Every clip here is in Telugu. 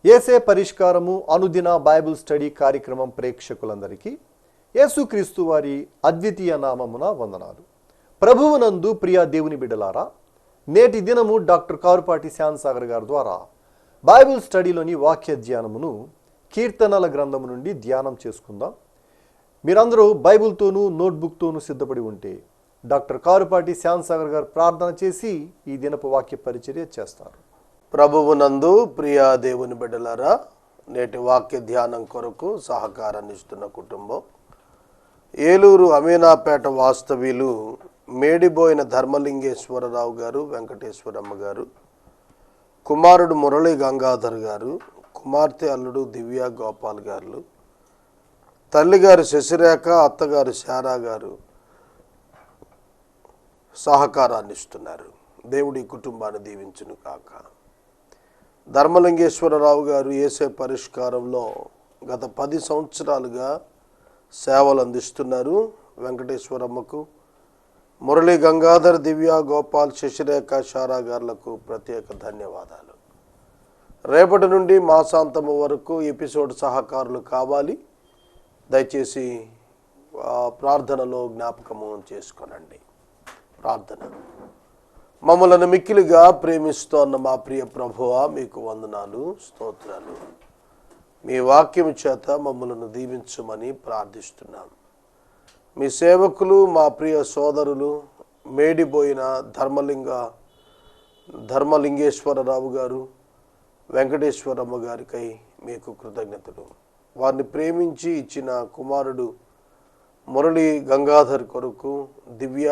యేసే పరిష్కారము అనుదిన బైబిల్ స్టడీ కార్యక్రమం ప్రేక్షకులందరికీ యేసుక్రీస్తు వారి అద్వితీయ నామమున వందనాలు. ప్రభువునందు ప్రియ దేవుని బిడ్డలారా, నేటి దినము డాక్టర్ కారుపాటి శ్యాన్సాగర్ గారి ద్వారా బైబిల్ స్టడీలోని వాక్య ధ్యానమును కీర్తనల గ్రంథము నుండి ధ్యానం చేసుకుందాం. మీరందరూ బైబిల్తోనూ నోట్బుక్తోనూ సిద్ధపడి ఉంటే డాక్టర్ కారుపాటి శ్యాన్సాగర్ గారు ప్రార్థన చేసి ఈ దినపు వాక్య పరిచర్య చేస్తారు. ప్రభువునందు ప్రియ దేవుని బిడ్డలారా, నేటి వాక్య ధ్యానం కొరకు సహకారాన్ని ఇస్తున్న కుటుంబం ఏలూరు అమీనాపేట వాస్తవ్యులు మేడిబోయిన ధర్మలింగేశ్వరరావు గారు, వెంకటేశ్వరమ్మ గారు, కుమారుడు మురళీ గంగాధర్ గారు, కుమార్తె అల్లుడు దివ్య గోపాల్ గారు, తల్లిగారు శశిరేఖ, అత్తగారు శారా గారు సహకారాన్ని ఇస్తున్నారు. దేవుడి కుటుంబాన్ని దీవించును కాక. ధర్మలింగేశ్వరరావు గారు యేసే పరిష్కారంలో గత 10 సంవత్సరాలుగా సేవలు అందిస్తున్నారు. వెంకటేశ్వరమ్మకు, మురళీ గంగాధర్, దివ్య గోపాల్, శశిరేఖ, శారా గారులకు ప్రత్యేక ధన్యవాదాలు. రేపటి నుండి మాసాంతము వరకు ఎపిసోడ్ సహకారులు కావాలి. దయచేసి ప్రార్థనలో జ్ఞాపకము చేసుకోనండి. ప్రార్థన. మమ్మలను మిక్కిలిగా ప్రేమిస్తోన్న మా ప్రియ ప్రభువా, మీకు వందనాలు, స్తోత్రాలు. మీ వాక్యం చేత మమ్మలను దీవించమని ప్రార్థిస్తున్నాం. మీ సేవకులు, మా ప్రియ సోదరులు మేడిపోయిన ధర్మలింగేశ్వరరావు గారు, వెంకటేశ్వరమ్మ గారికై మీకు కృతజ్ఞతలు. వారిని ప్రేమించి ఇచ్చిన కుమారుడు మురళీ గంగాధర్ కొరకు, దివ్య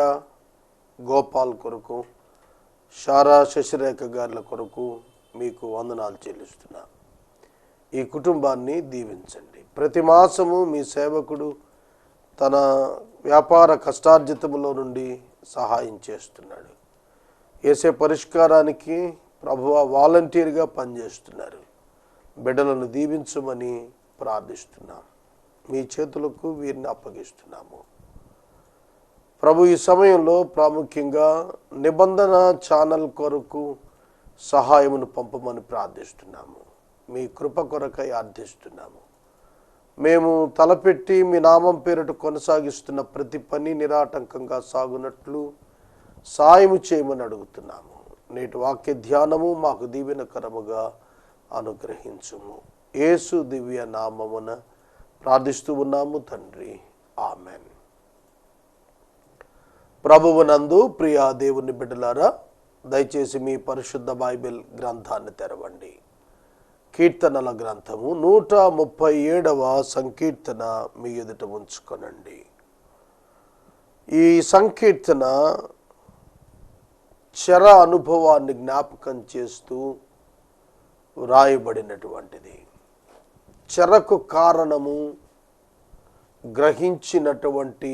గోపాల్ కొరకు, శారా శశిరేఖ గారుల కొరకు మీకు వందనాలు చెల్లిస్తున్నా. ఈ కుటుంబాన్ని దీవించండి. ప్రతి మాసము మీ సేవకుడు తన వ్యాపార కష్టార్జితములో నుండి సహాయం చేస్తున్నాడు. యేసే పరిష్కారానికి ప్రభువా వాలంటీర్గా పనిచేస్తున్నారు. బిడ్డలను దీవించమని ప్రార్థిస్తున్నాం. మీ చేతులకు వీరిని అప్పగిస్తున్నాము ప్రభు. ఈ సమయంలో ప్రాముఖ్యంగా నిబంధన ఛానల్ కొరకు సహాయమును పంపమని ప్రార్థిస్తున్నాము. మీ కృప కొరకై అర్థిస్తున్నాము. మేము తలపెట్టి మీ నామం పేరిట కొనసాగిస్తున్న ప్రతి పని నిరాటంకంగా సాగునట్లు సాయము చేయమని అడుగుతున్నాము. నేటి వాక్య ధ్యానము మాకు దీవెనకరముగా అనుగ్రహించుము. యేసు దివ్య నామమున ప్రార్థిస్తూ ఉన్నాము తండ్రి, ఆమెన్. ప్రభువునందు ప్రియ దేవుని బిడ్డలారా, దయచేసి మీ పరిశుద్ధ బైబిల్ గ్రంథాన్ని తెరవండి. కీర్తనల గ్రంథము 137వ సంకీర్తన మీ ఎదుట ఉంచుకొనండి. ఈ సంకీర్తన చెర అనుభవాన్ని జ్ఞాపకం చేస్తూ వ్రాయబడినటువంటిది. చెరకు కారణము గ్రహించినటువంటి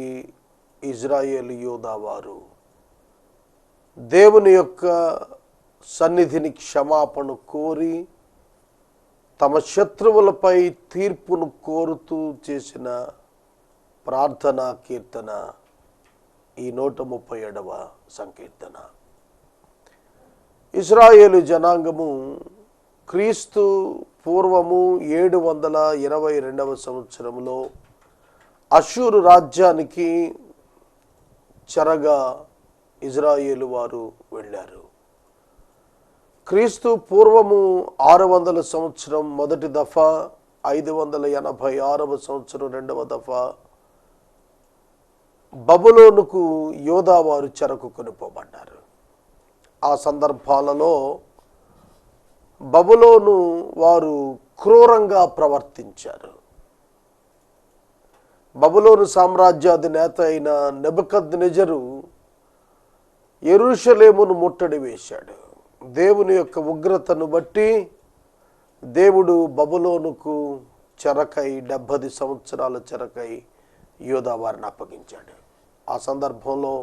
ఇజ్రాయేలు యోధా వారు దేవుని యొక్క సన్నిధిని క్షమాపణ కోరి తమ శత్రువులపై తీర్పును కోరుతూ చేసిన ప్రార్థనా కీర్తన ఈ 137వ సంకీర్తన. ఇజ్రాయేలు జనాంగము క్రీస్తు పూర్వము 722వ సంవత్సరంలో అషూరు రాజ్యానికి చెరగా ఇజ్రాయేలు వారు వెళ్ళారు. క్రీస్తు పూర్వము 600 సంవత్సరం మొదటి దఫా, 586వ సంవత్సరం రెండవ దఫా బబులోనుకు యోధా వారు చెరకు కొనిపోబడ్డారు. ఆ సందర్భాలలో బబులోను వారు క్రూరంగా ప్రవర్తించారు. బబులోను సామ్రాజ్యాధినేత అయిన నెబుకద్నెజరు యెరూషలేమును ముట్టడి వేశాడు. దేవుని యొక్క ఉగ్రతను బట్టి దేవుడు బబులోనుకు చెరకై 70 సంవత్సరాల చెరకై యోధా వారిని అప్పగించాడు. ఆ సందర్భంలో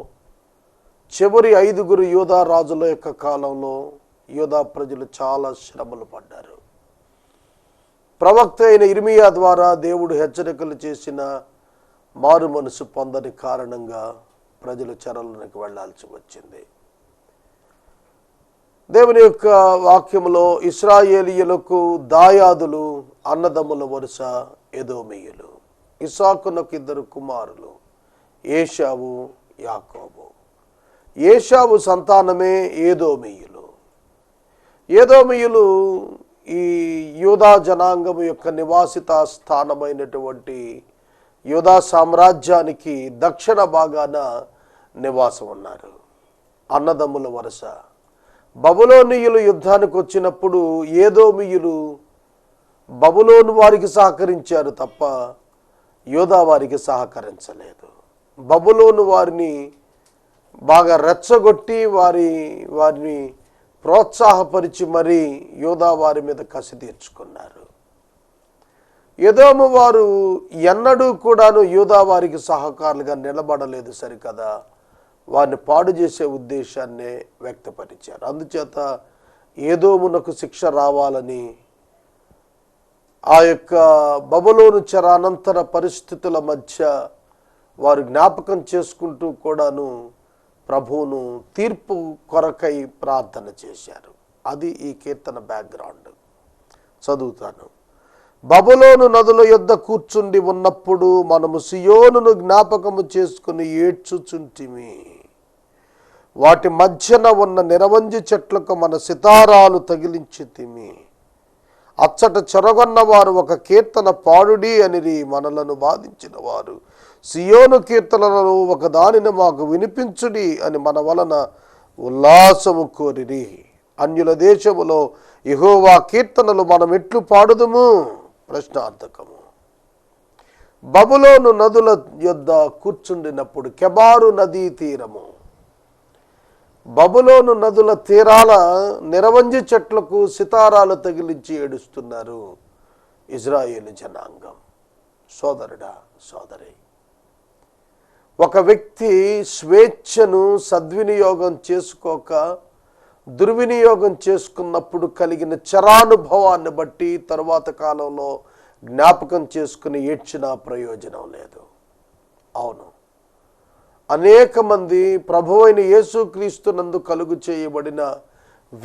చివరి 5 యోధా రాజుల యొక్క కాలంలో యోధా ప్రజలు చాలా శ్రమలు పడ్డారు. ప్రవక్త అయిన ఇర్మియా ద్వారా దేవుడు హెచ్చరికలు చేసిన మారు మనసు పొందని కారణంగా ప్రజలు చెరలోనికి వెళ్లాల్సి వచ్చింది. దేవుని యొక్క వాక్యములో ఇశ్రాయేలీయులకు దాయాదులు అన్నదమ్ముల వరుస ఎదోమీయులు. ఇస్సాకునకు 2 కుమారులు, ఏశావు, యాకోబు. ఏశావు సంతానమే ఏదోమీయులు. ఏదోమీయులు ఈ యూదా జనాంగము యొక్క నివాసిత స్థానమైనటువంటి యూదా సామ్రాజ్యానికి దక్షిణ భాగాన నివాసం ఉన్నారు. అన్నదమ్ముల వరుస. బబులోనీయులు యుద్ధానికి వచ్చినప్పుడు ఏదోమీయులు బబులోను వారికి సహకరించారు తప్ప యూదా వారికి సహకరించలేదు. బబులోను వారిని బాగా రెచ్చగొట్టి వారిని ప్రోత్సాహపరిచి మరీ యూదా వారి మీద కసి తీర్చుకున్నారు. ఎదోము వారు ఎన్నడూ కూడాను యూదా వారికి సహకారులుగా నిలబడలేదు సరికదా, వారిని పాడు చేసే ఉద్దేశాన్నే వ్యక్తపరిచారు. అందుచేత ఏదోమునకు శిక్ష రావాలని ఆ యొక్క బబులోను చెరానంతర పరిస్థితుల మధ్య వారు జ్ఞాపకం చేసుకుంటూ కూడాను ప్రభువును తీర్పు కొరకై ప్రార్థన చేశారు. అది ఈ కీర్తన బ్యాక్గ్రౌండ్. చదువుతాను. బబులోను నదుల యొద్ద కూర్చుండి ఉన్నప్పుడు మనము సియోనును జ్ఞాపకము చేసుకుని ఏడ్చుచుంటిమి. వాటి మధ్యన ఉన్న నిరవంజి చెట్లకు మన సితారాలు తగిలించితిమి. అచ్చట చెరగొన్న వారు ఒక కీర్తన పాడుడి అనిరి. మనలను బాధించిన వారు సియోను కీర్తనలను ఒక దానిని మాకు వినిపించుడి అని మన వలన ఉల్లాసము కోరిరి. అన్యుల దేశములో యెహోవా కీర్తనలు మనం ఎట్లు పాడుదుము? ప్రశ్నార్థకము. బబులోను నదుల యొద్ద కూర్చుండినప్పుడు కెబారు నదీ తీరము. బబులోను నదుల తీరాల నిరవంజి చెట్లకు సితారాలు తగిలించి ఏడుస్తున్నారు ఇజ్రాయేలు జనాంగం. సోదరుడా, సోదరి, ఒక వ్యక్తి స్వేచ్ఛను సద్వినియోగం చేసుకోక దుర్వినియోగం చేసుకున్నప్పుడు కలిగిన చరానుభవాన్ని బట్టి తరువాత కాలంలో జ్ఞాపకం చేసుకుని ఏడ్చిన ప్రయోజనం లేదు. అవును, అనేక మంది ప్రభువైన యేసుక్రీస్తునందు కలుగు చేయబడిన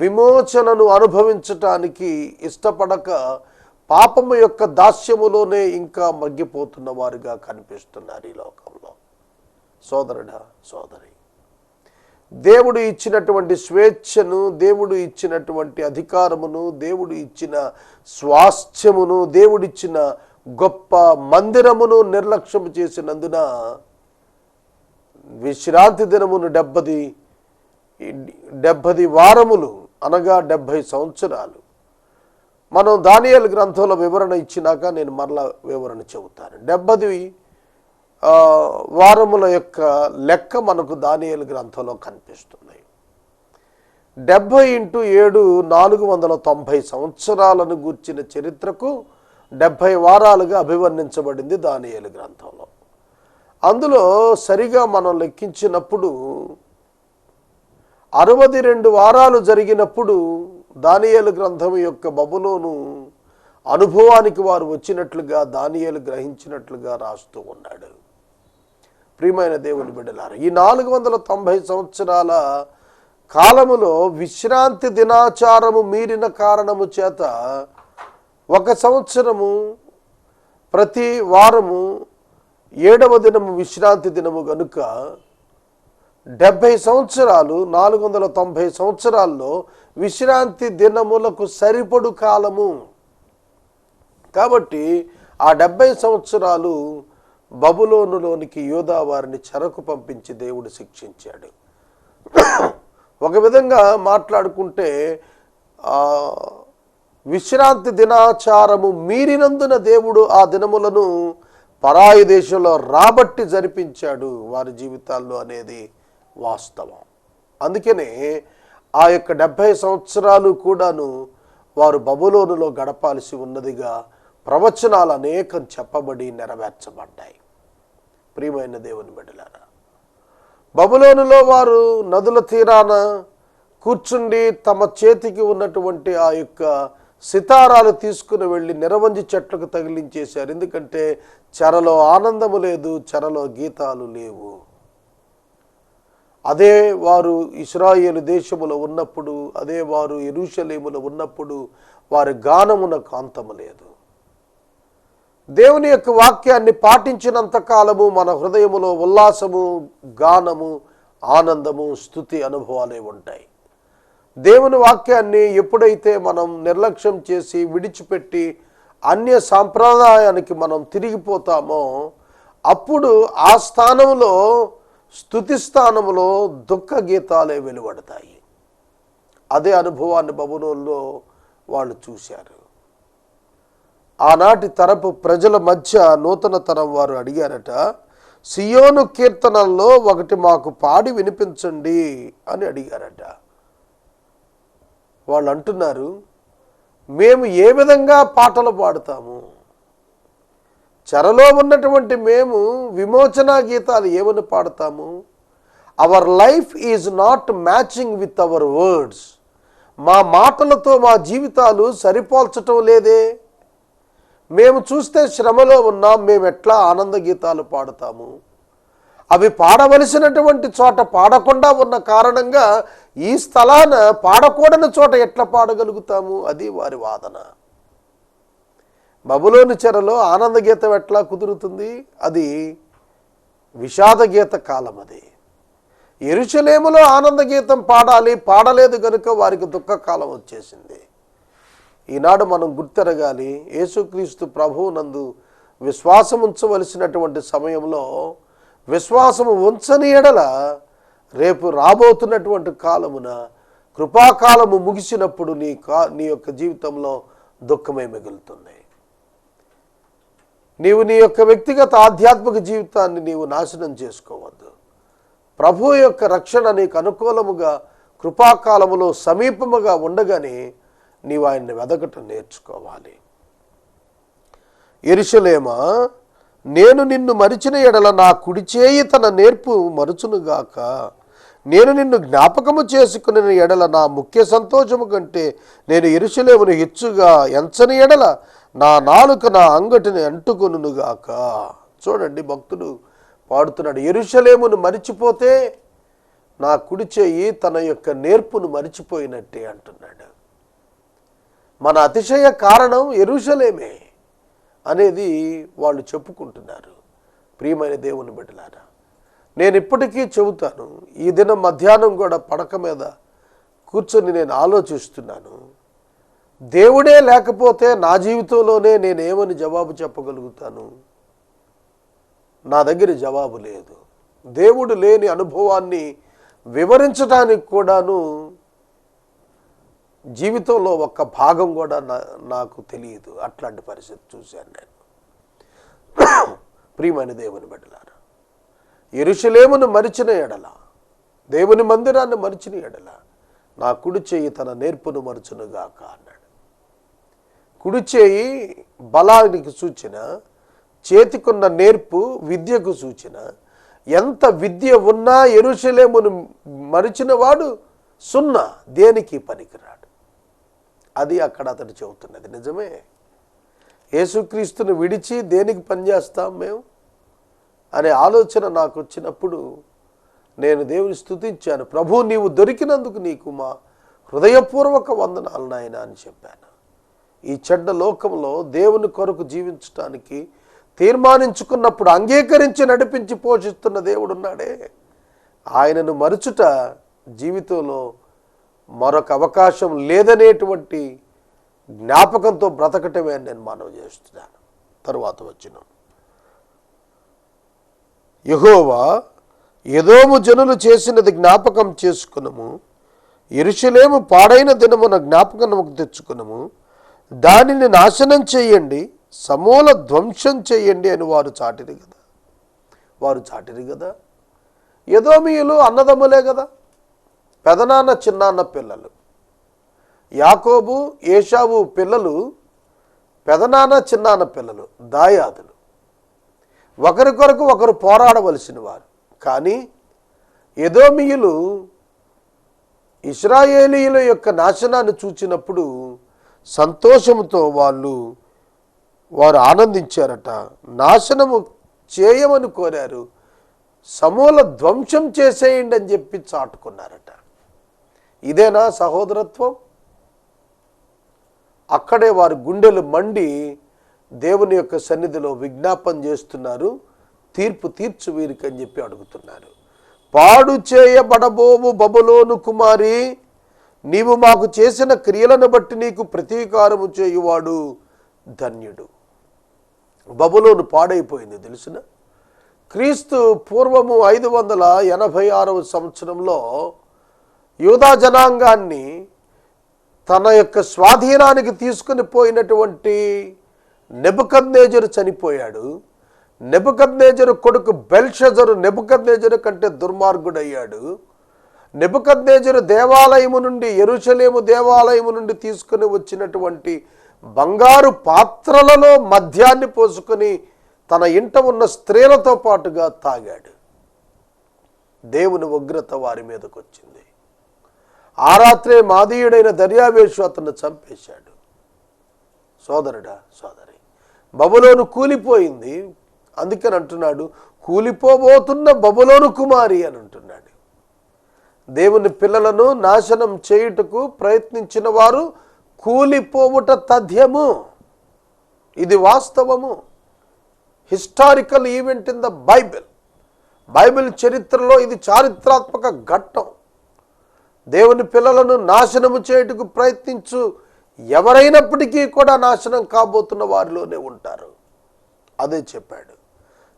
విమోచనను అనుభవించటానికి ఇష్టపడక పాపము యొక్క దాస్యములోనే ఇంకా మగ్గిపోతున్న వారుగా కనిపిస్తున్నారు ఈ లోకంలో. సోదరుడా, సోదరి, దేవుడు ఇచ్చినటువంటి స్వేచ్ఛను, దేవుడు ఇచ్చినటువంటి అధికారమును, దేవుడు ఇచ్చిన స్వాస్థ్యమును, దేవుడిచ్చిన గొప్ప మందిరమును నిర్లక్ష్యం చేసినందున విశ్రాంతి దినమును 70 వారములు అనగా 70 సంవత్సరాలు. మనం దానియేలు గ్రంథంలో వివరణ ఇచ్చినాక నేను మరలా వివరణ చెబుతాను. 70 వారముల యొక్క లెక్క మనకు దానియేలు గ్రంథంలో కనిపిస్తుంది. 70 × 7 490 సంవత్సరాలను గూర్చిన చరిత్రకు 70 వారాలుగా అభివర్ణించబడింది దానియేలు గ్రంథంలో. అందులో సరిగా మనం లెక్కించినప్పుడు 62 వారాలు జరిగినప్పుడు దానియేలు గ్రంథం యొక్క బబులోను అనుభవానికి వారు వచ్చినట్లుగా దానియేలు గ్రహించినట్లుగా రాస్తూ ఉన్నాడు. ప్రియమైన దేవుని బిడ్డలారా, ఈ 490 సంవత్సరాల కాలములో విశ్రాంతి దినాచారము మీరిన కారణము చేత ఒక సంవత్సరము ప్రతి వారము 7వ దినము విశ్రాంతి దినము గనుక 70 సంవత్సరాలు 490 సంవత్సరాల్లో విశ్రాంతి దినములకు సరిపడు కాలము. కాబట్టి ఆ 70 సంవత్సరాలు బబులోనులోనికి యూదా వారిని చెరకు పంపించి దేవుడు శిక్షించాడు. ఒక విధంగా మాట్లాడుకుంటే విశ్రాంతి దినాచారము మీరినందున దేవుడు ఆ దినములను పరాయి దేశంలో రాబట్టి జరిపించాడు వారి జీవితాల్లో అనేది వాస్తవం. అందుకనే ఆ యొక్క 70 సంవత్సరాలు కూడాను వారు బబులోనులో గడపాల్సి ఉన్నదిగా ప్రవచనాలు అనేకం చెప్పబడి నెరవేర్చబడ్డాయి. ప్రియమైన దేవుని బిడ్డలారా, బబులోనులో వారు నదుల తీరాన కూర్చుండి తమ చేతికి ఉన్నటువంటి ఆ యొక్క సితారాలు తీసుకుని వెళ్ళి నిరవంజి చెట్లకు తగిలించేశారు. ఎందుకంటే చెరలో ఆనందము లేదు, చెరలో గీతాలు లేవు. అదే వారు ఇశ్రాయేలు దేశములో ఉన్నప్పుడు, అదే వారు యెరూషలేములో ఉన్నప్పుడు వారి గానమునకు అంతము లేదు. దేవుని యొక్క వాక్యాన్ని పాటించినంత కాలము మన హృదయములో ఉల్లాసము, గానము, ఆనందము, స్తుతి అనుభవాలే ఉంటాయి. దేవుని వాక్యాన్ని ఎప్పుడైతే మనం నిర్లక్ష్యం చేసి విడిచిపెట్టి అన్య సాంప్రదాయానికి మనం తిరిగిపోతామో అప్పుడు ఆ స్థానంలో, స్తుతి స్థానంలో దుఃఖ గీతాలే వెలువడతాయి. అదే అనుభవాన్ని బబులోనులో వాళ్ళు చూశారు. ఆనాటి తరపు ప్రజల మధ్య నూతన తరం వారు అడిగారట, సియోను కీర్తనల్లో ఒకటి మాకు పాడి వినిపించండి అని అడిగారట. వాళ్ళు అంటున్నారు, మేము ఏ విధంగా పాటలు పాడుతాము? చెరలో ఉన్నటువంటి మేము విమోచన గీతాలు ఏమని పాడతాము? Our life is not matching with our words. మా మాటలతో మా జీవితాలు సరిపోల్చటం లేదే. మేము చూస్తే శ్రమలో ఉన్నాం, మేము ఎట్లా ఆనంద గీతాలు పాడుతాము? అవి పాడవలసినటువంటి చోట పాడకుండా ఉన్న కారణంగా ఈ స్థలాన పాడకూడని చోట ఎట్లా పాడగలుగుతాము? అది వారి వాదన. బబులోను చెరలో ఆనంద గీతం ఎట్లా కుదురుతుంది? అది విషాద గీత కాలం. అది యెరూషలేములో ఆనంద గీతం పాడాలి, పాడలేదు కనుక వారికి దుఃఖకాలం వచ్చేసింది. ఈనాడు మనం గుర్తెరగాలి, యేసుక్రీస్తు ప్రభువునందు విశ్వాసం ఉంచవలసినటువంటి సమయంలో విశ్వాసము ఉంచని ఎడల రేపు రాబోతున్నటువంటి కాలమున కృపాకాలము ముగిసినప్పుడు నీ యొక్క జీవితంలో దుఃఖమే మిగులుతుంది. నీవు నీ యొక్క వ్యక్తిగత ఆధ్యాత్మిక జీవితాన్ని నీవు నాశనం చేసుకోవద్దు. ప్రభు యొక్క రక్షణ నీకు అనుకూలముగా కృపాకాలములో సమీపముగా ఉండగానే నీవు ఆయన్ని వెదకటం నేర్చుకోవాలి. యెరూషలేమా, నేను నిన్ను మరిచిన ఎడల నా కుడి చేయి తన నేర్పు మరుచునుగాక. నేను నిన్ను జ్ఞాపకము చేసుకుని ఎడల నా ముఖ్య సంతోషము కంటే నేను యెరూషలేమును హెచ్చుగా ఎంచని ఎడల నా నాలుక నా అంగటిని అంటుకొనుగాక. చూడండి, భక్తుడు పాడుతున్నాడు, యెరూషలేమును మరిచిపోతే నా కుడి చేయి తన యొక్క నేర్పును మరిచిపోయినట్టే అంటున్నాడు. మన అతిశయ కారణం యెరూషలేమే అనేది వాళ్ళు చెప్పుకుంటున్నారు. ప్రియమైన దేవుని బిడ్డలారా, నేను ఇప్పటికీ చెబుతాను, ఈ దినం మధ్యాహ్నం కూడా పడక మీద కూర్చొని నేను ఆలోచిస్తున్నాను, దేవుడే లేకపోతే నా జీవితంలోనే నేనేమని జవాబు చెప్పగలుగుతాను? నా దగ్గర జవాబు లేదు. దేవుడు లేని అనుభవాన్ని వివరించడానికి కూడాను జీవితంలో ఒక్క భాగం కూడా నాకు తెలియదు. అట్లాంటి పరిస్థితి చూశాను నేను. ప్రియమైన దేవుని బిడ్డలారా, యెరూషలేమును మరిచిన ఎడల, దేవుని మందిరాన్ని మరిచిన ఎడల నా కుడి చేయి తన నేర్పును మరుచునుగాక అన్నాడు. కుడి చేయి బలానికి సూచన, చేతికున్న నేర్పు విద్యకు సూచన. ఎంత విద్య ఉన్నా యెరూషలేమును మరిచిన వాడు సున్నా, దేనికి పనికిరాడు. అది అక్కడ అతడు చెబుతున్నది నిజమే. యేసుక్రీస్తుని విడిచి దేనికి పనిచేస్తాం మేము అనే ఆలోచన నాకు వచ్చినప్పుడు నేను దేవుని స్తుతించాను. ప్రభు, నీవు దొరికినందుకు నీకు మా హృదయపూర్వక వందనాలు నాయన అని చెప్పాను. ఈ చెడ్డ లోకంలో దేవుని కొరకు జీవించడానికి తీర్మానించుకున్నప్పుడు అంగీకరించి నడిపించి పోషిస్తున్న దేవుడున్నాడే, ఆయనను మరుచుట జీవితంలో మరొక అవకాశం లేదనేటువంటి జ్ఞాపకంతో బ్రతకటమే అని నేను మనవి చేస్తున్నాను. తరువాత వచ్చిన యెహోవా, ఎదోము జనులు చేసినది జ్ఞాపకం చేసుకునము, యెరూషలేము పాడైన దినమున జ్ఞాపకముకు తెచ్చుకునము, దానిని నాశనం చేయండి, సమూల ధ్వంసం చేయండి అని వారు చాటిరి కదా. ఎదోమీయులు అన్నదమ్ములే కదా, పెదనాన్న చిన్నాన్న పిల్లలు. యాకోబు ఏశావు పిల్లలు పెదనాన్న చిన్నాన్న పిల్లలు, దాయాదులు. ఒకరికొరకు ఒకరు పోరాడవలసిన వారు. కానీ ఎదోమీయులు ఇశ్రాయేలీయుల యొక్క నాశనాన్ని చూచినప్పుడు సంతోషంతో వారు ఆనందించారట. నాశనము చేయమని కోరారు, సమూల ధ్వంసం చేసేయండి అని చెప్పి చాటుకున్నారట. ఇదేనా సహోదరత్వం? అక్కడే వారి గుండెలు మండి దేవుని యొక్క సన్నిధిలో విజ్ఞాపన చేస్తున్నారు, తీర్పు తీర్చు వీరికి అని చెప్పి అడుగుతున్నారు. పాడు చేయబడబోవు బబులోను కుమారి, నీవు మాకు చేసిన క్రియలను బట్టి నీకు ప్రతీకారము చేయువాడు ధన్యుడు. బబులోను పాడైపోయింది తెలుసునా? క్రీస్తు పూర్వము 586వ సంవత్సరంలో యూదా జనాంగాన్ని తన యొక్క స్వాధీనానికి తీసుకుని పోయినటువంటి నెబుకద్నెజరు చనిపోయాడు. నెబుకద్నెజరు కొడుకు బెల్షజరు నెబుకద్నెజరు కంటే దుర్మార్గుడయ్యాడు. నెబుకద్నెజరు దేవాలయము నుండి, యెరూషలేము దేవాలయము నుండి తీసుకుని వచ్చినటువంటి బంగారు పాత్రలలో మద్యాన్ని పోసుకొని తన ఇంట ఉన్న స్త్రీలతో పాటుగా తాగాడు. దేవుని ఉగ్రత వారి మీదకు వచ్చింది. ఆ రాత్రే మాదీయుడైన దర్యావేషు అతన్ని చంపేశాడు. సోదరుడా, సోదరి, బబులోను కూలిపోయింది. అందుకని అంటున్నాడు, కూలిపోబోతున్న బబులోను కుమారి అని అంటున్నాడు. దేవుని పిల్లలను నాశనం చేయుటకు ప్రయత్నించిన వారు కూలిపోవుట తథ్యము. ఇది వాస్తవము. Historical event in the Bible చరిత్రలో ఇది చారిత్రాత్మక ఘట్టం. దేవుని పిల్లలను నాశనము చేయుటకు ప్రయత్నించు ఎవరైనప్పటికీ కూడా నాశనం కాబోతున్న వారిలోనే ఉంటారు. అదే చెప్పాడు,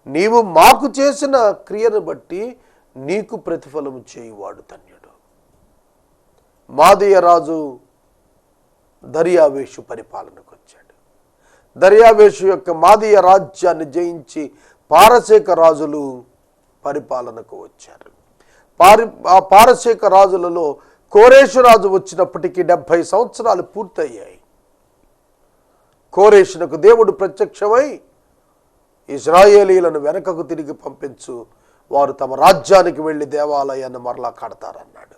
నీవు మాకు చేసిన క్రియను బట్టి నీకు ప్రతిఫలము చేయువాడు ధన్యుడు. మాదీయ రాజు దర్యావేషు పరిపాలనకు వచ్చాడు. దర్యావేషు యొక్క మాదీయ రాజ్యాన్ని జయించి పారసీక రాజులు పరిపాలనకు వచ్చారు. ఆ పారసీక రాజులలో కోరేషు రాజు వచ్చినప్పటికీ 70 సంవత్సరాలు పూర్తయ్యాయి. కోరేషునకు దేవుడు ప్రత్యక్షమై ఇశ్రాయేలీలను వెనకకు తిరిగి పంపించు, వారు తమ రాజ్యానికి వెళ్ళి దేవాలయాన్ని మరలా కడతారన్నాడు.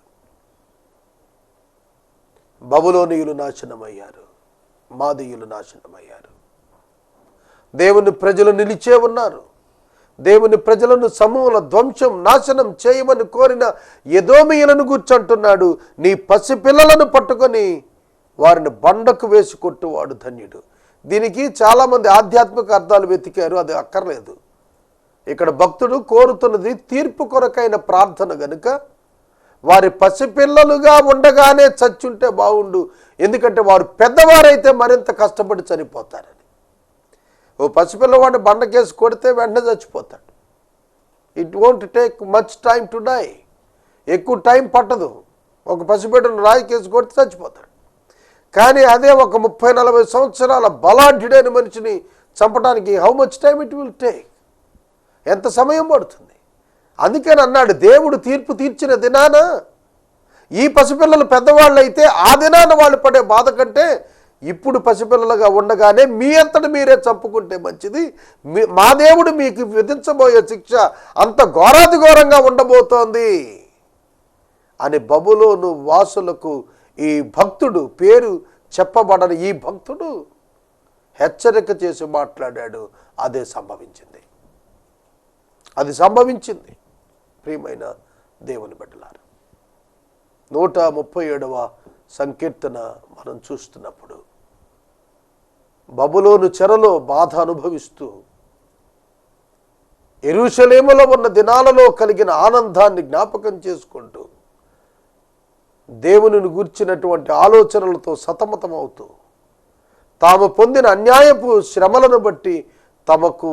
బబులోనీయులు నాశనమయ్యారు, మాదీయులు నాశనమయ్యారు. దేవుని ప్రజలు నిలిచే ఉన్నారు. దేవుని ప్రజలను సమూల ధ్వంసం నాశనం చేయమని కోరిన ఎదోమీయులను గుర్చంటున్నాడు, నీ పసిపిల్లలను పట్టుకొని వారిని బండకు వేసి కొట్టువాడు ధన్యుడు. దీనికి చాలామంది ఆధ్యాత్మిక అర్థాలు వెతికారు, అది అక్కర్లేదు. ఇక్కడ భక్తుడు కోరుతున్నది తీర్పు కొరకైన ప్రార్థన గనుక వారి పసిపిల్లలుగా ఉండగానే చచ్చుంటే బాగుండు, ఎందుకంటే వారు పెద్దవారైతే మరింత కష్టపడి చనిపోతారని. ఓ పసిపిల్లవాడిని బండకేసి కొడితే వెంటనే చచ్చిపోతాడు. It won't take much time to die. ఎక్కువ టైం పట్టదు. ఒక పసిబిడ్డను రాయికేసి కొడితే చచ్చిపోతాడు. కానీ అదే ఒక 30-40 సంవత్సరాల బలాఢ్యుడైన మనిషిని చంపడానికి how much time it will take, ఎంత సమయం పడుతుంది. అందుకని అన్నాడు, దేవుడు తీర్పు తీర్చిన దినాన ఈ పసిపిల్లలు పెద్దవాళ్ళు అయితే ఆ దినాన వాళ్ళు పడే బాధ కంటే ఇప్పుడు పసిపిల్లలుగా ఉండగానే మీ అంతటి మీరే చంపుకుంటే మంచిది. మా దేవుడు మీకు విధించబోయే శిక్ష అంత ఘోరాతి ఘోరంగా ఉండబోతోంది అని బబులోను వాసులకు ఈ భక్తుడు, పేరు చెప్పబడని ఈ భక్తుడు హెచ్చరిక చేసి మాట్లాడాడు. అదే సంభవించింది. అది సంభవించింది. ప్రియమైన దేవుని బిడ్డలారా, 137వ సంకీర్తన మనం చూస్తున్నప్పుడు బబులోను చెరలో బాధ అనుభవిస్తూ యెరూషలేములో ఉన్న దినాలలో కలిగిన ఆనందాన్ని జ్ఞాపకం చేసుకుంటూ దేవునిని గూర్చినటువంటి ఆలోచనలతో సతమతమవుతూ తాము పొందిన అన్యాయపు శ్రమలను బట్టి తమకు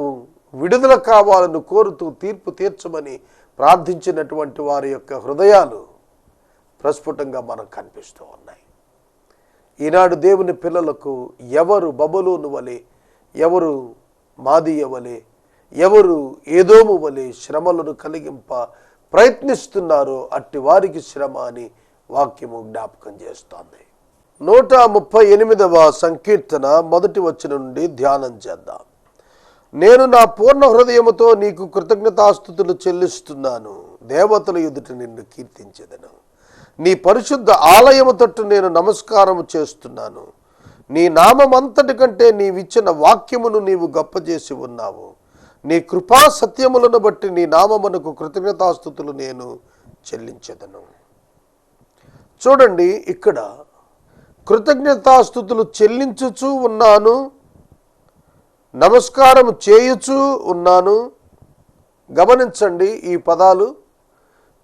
విడుదల కావాలని కోరుతూ తీర్పు తీర్చమని ప్రార్థించినటువంటి వారి యొక్క హృదయాలు ప్రస్ఫుటంగా మనకు కనిపిస్తూ ఉన్నాయి. ఈనాడు దేవుని పిల్లలకు ఎవరు బబులోను వలె, ఎవరు మాదీయ వలె, ఎవరు ఏదోము వలె శ్రమలను కలిగింప ప్రయత్నిస్తున్నారో అట్టి వారికి శ్రమ అని వాక్యము జ్ఞాపకం చేస్తోంది. 138వ సంకీర్తన 1వ వచనం నుండి ధ్యానం చేద్దాం. నేను నా పూర్ణ హృదయముతో నీకు కృతజ్ఞతాస్తుతులు చెల్లిస్తున్నాను, దేవతల ఎదుట నిన్ను కీర్తించెదను. నీ పరిశుద్ధ ఆలయము తట్టు నేను నమస్కారము చేస్తున్నాను. నీ నామమంతటి కంటే నీవిచ్చిన వాక్యమును నీవు గొప్పచేసి ఉన్నావు. నీ కృపా సత్యములను బట్టి నీ నామమునకు కృతజ్ఞతాస్తుతులు నేను చెల్లించెదను. చూడండి, ఇక్కడ కృతజ్ఞతాస్తుతులు చెల్లించుచూ ఉన్నాను, నమస్కారం చేయుచూ ఉన్నాను. గమనించండి ఈ పదాలు.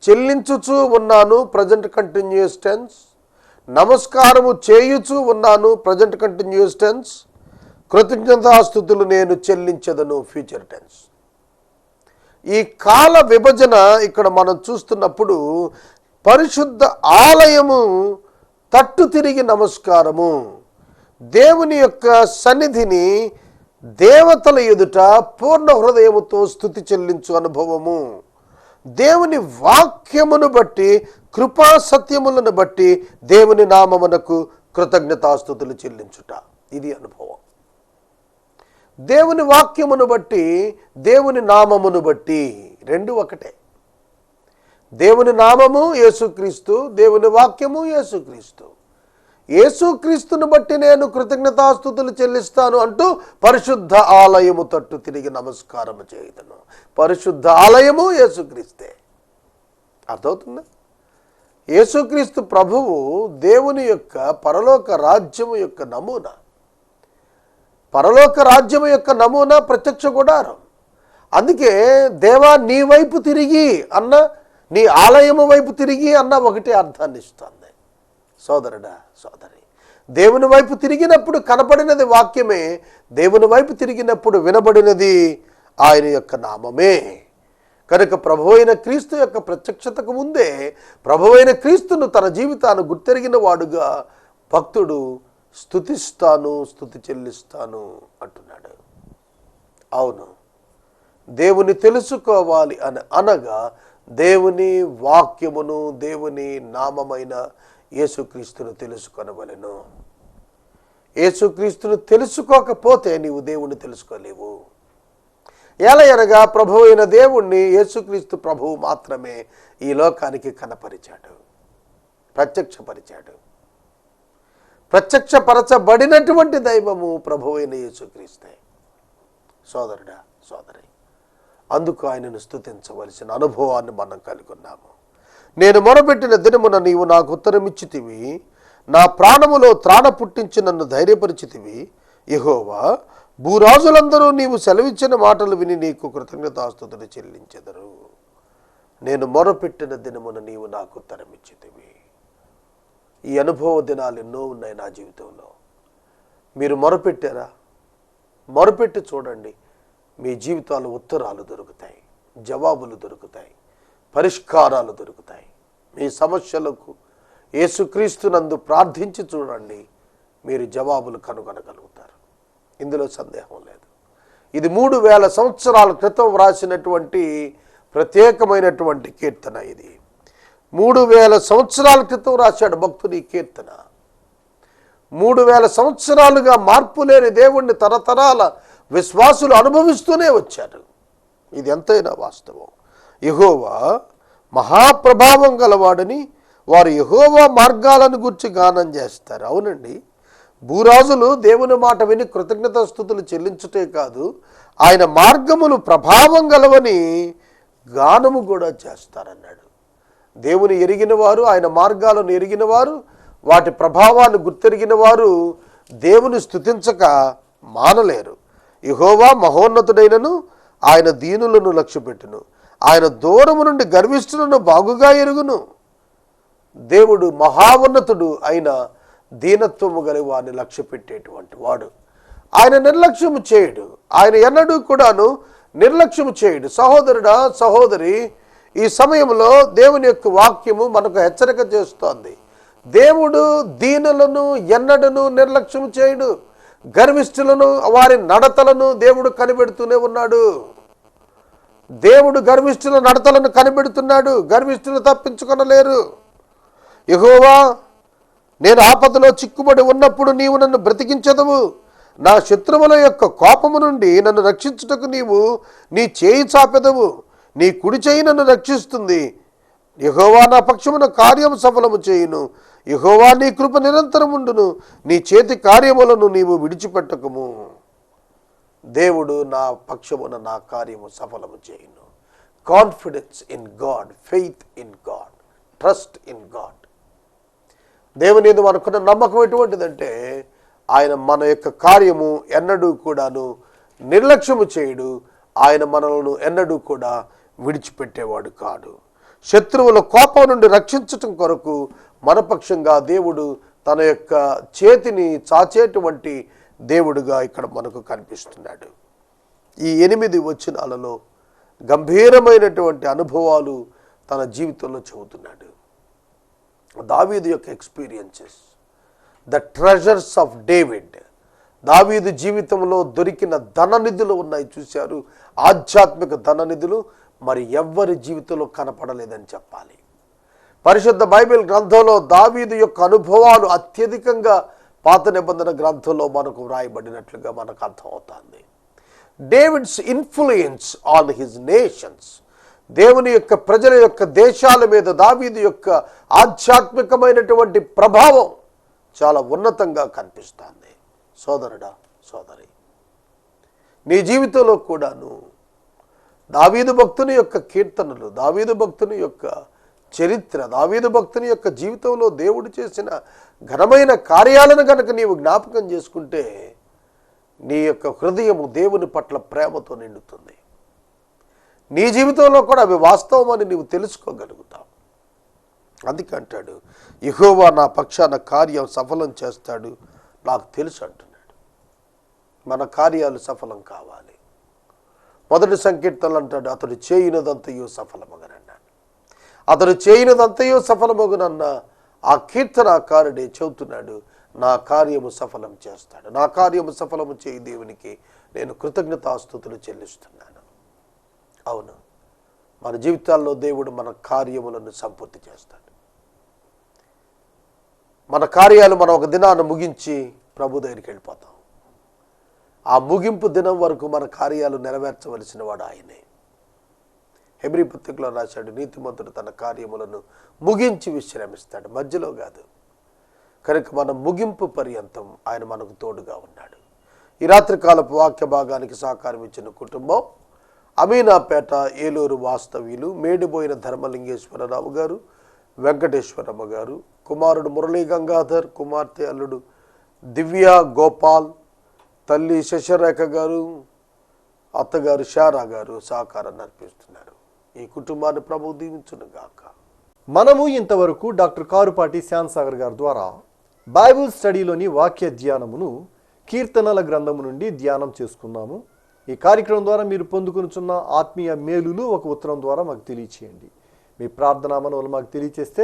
చెల్లించుచూ ఉన్నాను ప్రజెంట్ కంటిన్యూస్ టెన్స్, నమస్కారము చేయుచూ ఉన్నాను ప్రజెంట్ కంటిన్యూస్ టెన్స్, కృతజ్ఞతాస్తుతులు నేను చెల్లించదను ఫ్యూచర్ టెన్స్. ఈ కాల విభజన ఇక్కడ మనం చూస్తున్నప్పుడు పరిశుద్ధ ఆలయము తట్టు తిరిగి నమస్కారము, దేవుని యొక్క సన్నిధిని దేవతల ఎదుట పూర్ణ హృదయముతో స్తుతి చెల్లించు అనుభవము, దేవుని వాక్యమును బట్టి కృపా సత్యములను బట్టి దేవుని నామమునకు కృతజ్ఞతాస్తుతులు చెల్లించుట, ఇది అనుభవం. దేవుని వాక్యమును బట్టి, దేవుని నామమును బట్టి రెండు ఒకటే. దేవుని నామము యేసుక్రీస్తు, దేవుని వాక్యము యేసుక్రీస్తు. యేసుక్రీస్తును బట్టి నేను కృతజ్ఞతాస్తుతులు చెల్లిస్తాను అంటూ పరిశుద్ధ ఆలయము తట్టు తిరిగి నమస్కారము చేయదను. పరిశుద్ధ ఆలయము యేసుక్రీస్తే. అర్థమవుతుందా? యేసుక్రీస్తు ప్రభువు దేవుని యొక్క పరలోక రాజ్యము యొక్క నమూనా. పరలోక రాజ్యము యొక్క నమూనా ప్రత్యక్ష గుడారం. అందుకే దేవా నీ వైపు తిరిగి అన్న, నీ ఆలయము వైపు తిరిగి అన్న ఒకటే అర్థాన్ని ఇస్తుంది. సోదరుడా, సోదరి, దేవుని వైపు తిరిగినప్పుడు కనపడినది వాక్యమే, దేవుని వైపు తిరిగినప్పుడు వినబడినది ఆయన యొక్క నామమే. కనుక ప్రభువైన క్రీస్తు యొక్క ప్రత్యక్షతకు ముందే ప్రభువైన క్రీస్తును తన జీవితాన్ని గుర్తెరిగిన వాడుగా భక్తుడు స్తుతిస్తాను, స్తుతి చెల్లిస్తాను అంటున్నాడు. అవును, దేవుని తెలుసుకోవాలి అని అనగా దేవుని వాక్యమును, దేవుని నామమైన యేసుక్రీస్తును తెలుసుకొనవలెను. యేసుక్రీస్తును తెలుసుకోకపోతే నీవు దేవుణ్ణి తెలుసుకోలేవు. ఎలయనగా ప్రభువైన దేవుణ్ణి యేసుక్రీస్తు ప్రభువు మాత్రమే ఈ లోకానికి కనపరిచాడు, ప్రత్యక్షపరిచాడు. ప్రత్యక్షపరచబడినటువంటి దైవము ప్రభువైన యేసుక్రీస్తే. సోదరుడా, సోదరి, అందుకు ఆయనను స్తుతించవలసిన అనుభవాన్ని మనం కలుగున్నాము. నేను మొరపెట్టిన దినమున నీవు నాకు ఉత్తరమిచ్చితివి, నా ప్రాణములో త్రాణ పుట్టించి నన్ను ధైర్యపరిచితివి. యెహోవా, భూరాజులందరూ నీవు సెలవిచ్చిన మాటలు విని నీకు కృతజ్ఞతాస్తుతులు చెల్లించెదరు. నేను మొరపెట్టిన దినమున నీవు నాకు ఉత్తరమిచ్చితివి. ఈ అనుభవ దినాలు ఎన్నో ఉన్నాయి నా జీవితంలో. మీరు మొరపెట్టారా? మొరపెట్టి చూడండి, మీ జీవితాలు ఉత్తరాలు దొరుకుతాయి, జవాబులు దొరుకుతాయి, పరిష్కారాలు దొరుకుతాయి. మీ సమస్యలకు యేసుక్రీస్తునందు ప్రార్థించి చూడండి, మీరు జవాబులు కనుగొనగలుగుతారు. ఇందులో సందేహం లేదు. ఇది 3000 సంవత్సరాల క్రితం వ్రాసినటువంటి ప్రత్యేకమైనటువంటి కీర్తన. ఇది 3000 సంవత్సరాల క్రితం రాశాడు భక్తుడు ఈ కీర్తన. 3000 సంవత్సరాలుగా మార్పు లేని దేవుణ్ణి తరతరాల విశ్వాసులు అనుభవిస్తూనే వచ్చారు. ఇది ఎంతైనా వాస్తవం. యెహోవా మహాప్రభావం గలవాడని వారు యెహోవా మార్గాలను గురించి గానం చేస్తారు. అవునండి, భూరాజులు దేవుని మాట విని కృతజ్ఞతాస్తుతులు చెల్లించుటే కాదు, ఆయన మార్గములు ప్రభావం గలవని గానము కూడా చేస్తారన్నాడు. దేవుని ఎరిగిన వారు, ఆయన మార్గాలను ఎరిగిన వారు, వాటి ప్రభావాన్ని గుర్తెరిగిన వారు దేవుని స్తుతించక మానలేరు. యెహోవా మహోన్నతుడైనను ఆయన దీనులను లక్ష్యపెట్టును, ఆయన దూరము నుండి గర్విష్ఠులను బాగుగా ఎరుగును. దేవుడు మహాన్నతుడు అయిన దీనత్వము గల వారిని లక్ష్య పెట్టేటువంటి వాడు. ఆయన నిర్లక్ష్యము చేయడు, ఆయన ఎన్నడూ కూడాను నిర్లక్ష్యము చేయడు. సహోదరుడా, సహోదరి, ఈ సమయంలో దేవుని యొక్క వాక్యము మనకు హెచ్చరిక చేస్తోంది. దేవుడు దీనులను ఎన్నడను నిర్లక్ష్యము చేయడు. గర్విష్ఠులను, వారి నడతలను దేవుడు కనిపెడుతూనే ఉన్నాడు. దేవుడు గర్విష్ఠుల నడతలను కనిపెడుతున్నాడు. గర్విష్ఠులు తప్పించుకొనలేరు. యెహోవా, నేను ఆపదలో చిక్కుబడి ఉన్నప్పుడు నీవు నన్ను బ్రతికించదవు. నా శత్రువుల యొక్క కోపము నుండి నన్ను రక్షించుటకు నీవు నీ చేయి చాపెదవు. నీ కుడి చేయి నన్ను రక్షిస్తుంది. యెహోవా నా పక్షమున కార్యము సఫలము చేయును. యెహోవా నీ కృప నిరంతరం ఉండును. నీ చేతి కార్యములను నీవు విడిచిపెట్టకము. దేవుడు నా పక్షమున నా కార్యము సఫలము చేయును. Confidence in God, faith in God, trust in God. దేవుని యందు మనకున్న నమ్మకం ఎటువంటిదంటే ఆయన మన యొక్క కార్యము ఎన్నడూ కూడాను నిర్లక్ష్యము చేయడు. ఆయన మనలను ఎన్నడూ కూడా విడిచిపెట్టేవాడు కాడు. శత్రువుల కోపం నుండి రక్షించటం కొరకు మనపక్షంగా దేవుడు తన యొక్క చేతిని చాచేటువంటి దేవుడుగా ఇక్కడ మనకు కనిపిస్తున్నాడు. ఈ 8 వచనాలలో గంభీరమైనటువంటి అనుభవాలు తన జీవితంలో చెబుతున్నాడు. దావీదు యొక్క experiences, the treasures of David. దావీదు జీవితంలో దొరికిన ధననిధులు ఉన్నాయి, చూశారు. ఆధ్యాత్మిక ధననిధులు మరి ఎవ్వరి జీవితంలో కనపడలేదని చెప్పాలి. పరిశుద్ధ బైబిల్ గ్రంథంలో దావీదు యొక్క అనుభవాలు అత్యధికంగా పాత నిబంధన గ్రంథంలో మనకు వ్రాయబడినట్లుగా మనకు అర్థమవుతుంది. David's influence on his nations. దేవుని యొక్క ప్రజల యొక్క దేశాల మీద దావీదు యొక్క ఆధ్యాత్మికమైనటువంటి ప్రభావం చాలా ఉన్నతంగా కనిపిస్తుంది. సోదరుడా, సోదరి, నీ జీవితంలో కూడాను దావీదు భక్తుని యొక్క కీర్తనలు, దావీదు భక్తుని యొక్క చరిత్ర, దావీదు భక్తుని యొక్క జీవితంలో దేవుడు చేసిన ఘనమైన కార్యాలను కనుక నీవు జ్ఞాపకం చేసుకుంటే నీ యొక్క హృదయము దేవుని పట్ల ప్రేమతో నిండుతుంది. నీ జీవితంలో కూడా అవి వాస్తవమని నీవు తెలుసుకోగలుగుతావు. అందుకే అంటాడు, యెహోవా నా పక్షాన కార్యం సఫలం చేస్తాడు, నాకు తెలుసు అంటున్నాడు. మన కార్యాలు సఫలం కావాలి. మొదటి సంకీర్తనలు అంటాడు, అతడు చేయునదంతయు సఫలమగనన్నాడు. అతడు చేయునదంతయు సఫలమగునన్న ఆ కీర్తనాకారుడే చెబుతున్నాడు, నా కార్యము సఫలం చేస్తాడు. నా కార్యము సఫలము చేయి దేవునికి నేను కృతజ్ఞతాస్తుతులు చెల్లిస్తున్నాను. అవును, మన జీవితాల్లో దేవుడు మన కార్యములను సంపూర్తి చేస్తాడు. మన కార్యాలు మనం ఒక దినాన్ని ముగించి ప్రభు దగ్గరికి వెళ్ళిపోతాం. ఆ ముగింపు దినం వరకు మన కార్యాలు నెరవేర్చవలసిన వాడు ఆయనే. హెబ్రీ పత్రికలో రాశాడు, నీతిమంతుడు తన కార్యములను ముగించి విశ్రమిస్తాడు, మధ్యలో కాదు. కనుక మన ముగింపు పర్యంతం ఆయన మనకు తోడుగా ఉన్నాడు. ఈ రాత్రికాలపు వాక్య భాగానికి సహకారం ఇచ్చిన కుటుంబం అమీనాపేట ఏలూరు వాస్తవ్యులు మేడిపోయిన ధర్మలింగేశ్వరరావు గారు, వెంకటేశ్వరమ్మ గారు, కుమారుడు మురళీ గంగాధర్, కుమార్తె అల్లుడు దివ్య గోపాల్, తల్లి శశరేఖ గారు, అత్తగారు శారా గారు సహకారాన్ని అర్పిస్తున్నారు. ఈ కుటుంబాన్ని ప్రభువు దీవించును గాక. మనము ఇంతవరకు డాక్టర్ కారుపాటి శ్యామ్సాగర్ గారి ద్వారా బైబిల్ స్టడీలోని వాక్య ధ్యానమును కీర్తనల గ్రంథము నుండి ధ్యానం చేసుకున్నాము. ఈ కార్యక్రమం ద్వారా మీరు పొందుకునుచున్న ఆత్మీయ మేలులు ఒక ఉత్తరం ద్వారా మాకు తెలియచేయండి. మీ ప్రార్థనా మనవులు మాకు తెలియచేస్తే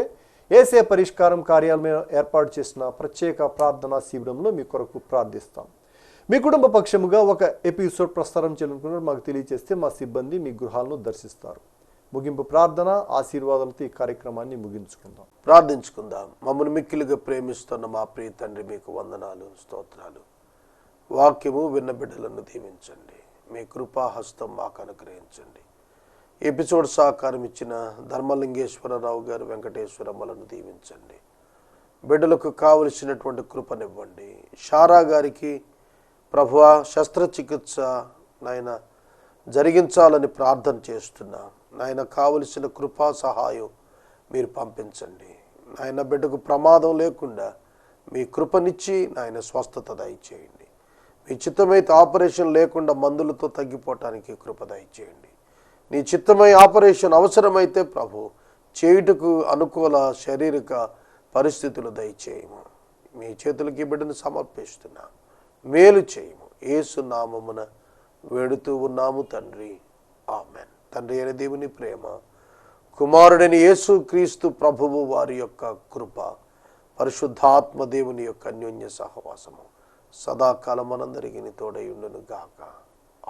ఏసే పరిష్కారం కార్యాలయం ఏర్పాటు చేసిన ప్రత్యేక ప్రార్థనా శిబిరంలో మీ కొరకు ప్రార్థిస్తాం. మీ కుటుంబ పక్షముగా ఒక ఎపిసోడ్ ప్రసారం చేయాలనుకున్నట్టు మాకు తెలియచేస్తే మా సిబ్బంది మీ గృహాలను దర్శిస్తారు. ముగింపు ప్రార్థన ఆశీర్వాదాలతో ఈ కార్యక్రమాన్ని ముగించుకుందాం. ప్రార్థించుకుందాం. మమ్మల్ని మిక్కిలిగా ప్రేమిస్తున్న మా ప్రియ తండ్రి, మీకు వందనాలు, స్తోత్రాలు. వాక్యము విన్న బిడ్డలను దీవించండి. మీ కృపాహస్తం మాకు అనుగ్రహించండి. ఎపిసోడ్ సహకారం ఇచ్చిన ధర్మలింగేశ్వరరావు గారు, వెంకటేశ్వరమ్మలను దీవించండి. బిడ్డలకు కావలసినటువంటి కృపనివ్వండి. శారా గారికి ప్రభువా శస్త్రచికిత్స నాయన జరిగించాలని ప్రార్థన చేస్తున్నా. నాయన కావలసిన కృపా సహాయం మీరు పంపించండి. నాయన బిడ్డకు ప్రమాదం లేకుండా మీ కృపనిచ్చి నాయన స్వస్థత దయచేయండి. మీ చిత్తమైతే ఆపరేషన్ లేకుండా మందులతో తగ్గిపోవటానికి కృప దయచేయండి. నీ చిత్తమై ఆపరేషన్ అవసరమైతే ప్రభు చేయుటకు అనుకూల శారీరక పరిస్థితులు దయచేయము. మీ చేతులకి బిడ్డను సమర్పిస్తున్నా. మేలు చేయము. యేసు నామమున వేడుతూ ఉన్నాము తండ్రి, ఆమెన్. తండ్రి అయిన దేవుని ప్రేమ, కుమారుడైన యేసు క్రీస్తు ప్రభువు వారి యొక్క కృప, పరిశుద్ధాత్మ దేవుని యొక్క అన్యోన్య సహవాసము సదాకాలం మనందరికీ తోడై ఉండును గాక.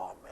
ఆమెన్.